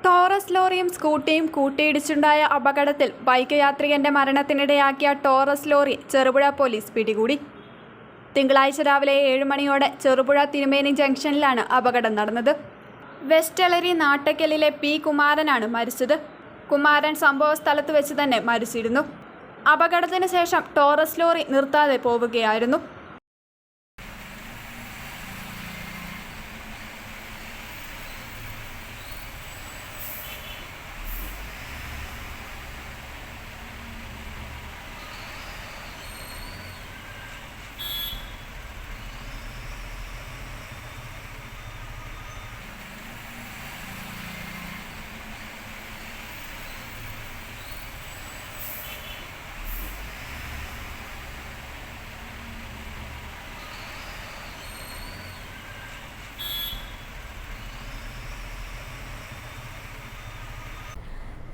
Taurus ലോറിയും സ്കൂട്ടിയും കൂട്ടിയിടിച്ചുണ്ടായ അപകടത്തിൽ ബൈക്ക് യാത്രികന്റെ മരണത്തിനിടയാക്കിയ ടോറസ് ലോറി ചെറുപുഴ പോലീസ് പിടികൂടി. തിങ്കളാഴ്ച രാവിലെ 7 മണിയോടെ ചെറുപുഴ തിരുമേനി ജംഗ്ഷനിലാണ് അപകടം നടന്നത്. വെസ്റ്റലരി നാട്ടക്കലിലെ പി കുമാരനാണ് മരിച്ചത്. കുമാരൻ സംഭവ സ്ഥലത്ത് വെച്ച് തന്നെ മരിച്ചിരുന്നു. അപകടത്തിന് ശേഷം ടോറസ് ലോറി നിർത്താതെ പോവുകയായിരുന്നു.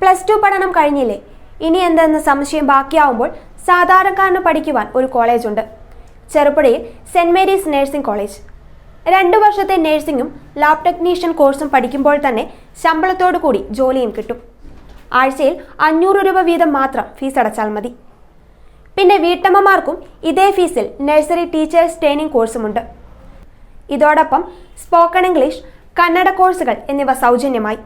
+2 പഠനം കഴിഞ്ഞില്ലേ, ഇനി എന്തെന്ന് സംശയം ബാക്കിയാവുമ്പോൾ സാധാരണക്കാരന് പഠിക്കുവാൻ ഒരു കോളേജുണ്ട്. ചെറുപുഴയിൽ സെന്റ് മേരീസ് നഴ്സിംഗ് കോളേജ്. 2 വർഷത്തെ നഴ്സിംഗും ലാബ് ടെക്നീഷ്യൻ കോഴ്സും പഠിക്കുമ്പോൾ തന്നെ ശമ്പളത്തോടു കൂടി ജോലിയും കിട്ടും. ആഴ്ചയിൽ 500 രൂപ വീതം മാത്രം ഫീസ് അടച്ചാൽ മതി. പിന്നെ വീട്ടമ്മമാർക്കും ഇതേ ഫീസിൽ നഴ്സറി ടീച്ചേഴ്സ് ട്രെയിനിങ് കോഴ്സുമുണ്ട്. ഇതോടൊപ്പം സ്പോക്കൺ ഇംഗ്ലീഷ്, കന്നഡ കോഴ്സുകൾ എന്നിവ സൗജന്യമായി.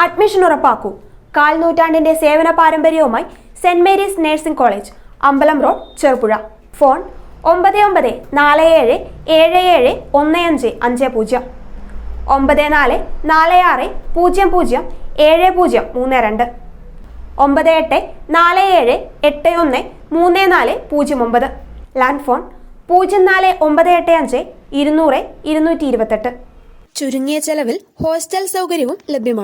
അഡ്മിഷൻ ഉറപ്പാക്കൂ. 1/4 നൂറ്റാണ്ടിന്റെ സേവന പാരമ്പര്യവുമായി സെന്റ് മേരീസ് നഴ്സിംഗ് കോളേജ്, അമ്പലം road, Cherupuzha. Phone 9947771550, 9446007032, 9847813409. Land phone 04985 200 228. ചുരുങ്ങിയ ചെലവിൽ ഹോസ്റ്റൽ സൗകര്യവും ലഭ്യമാണ്.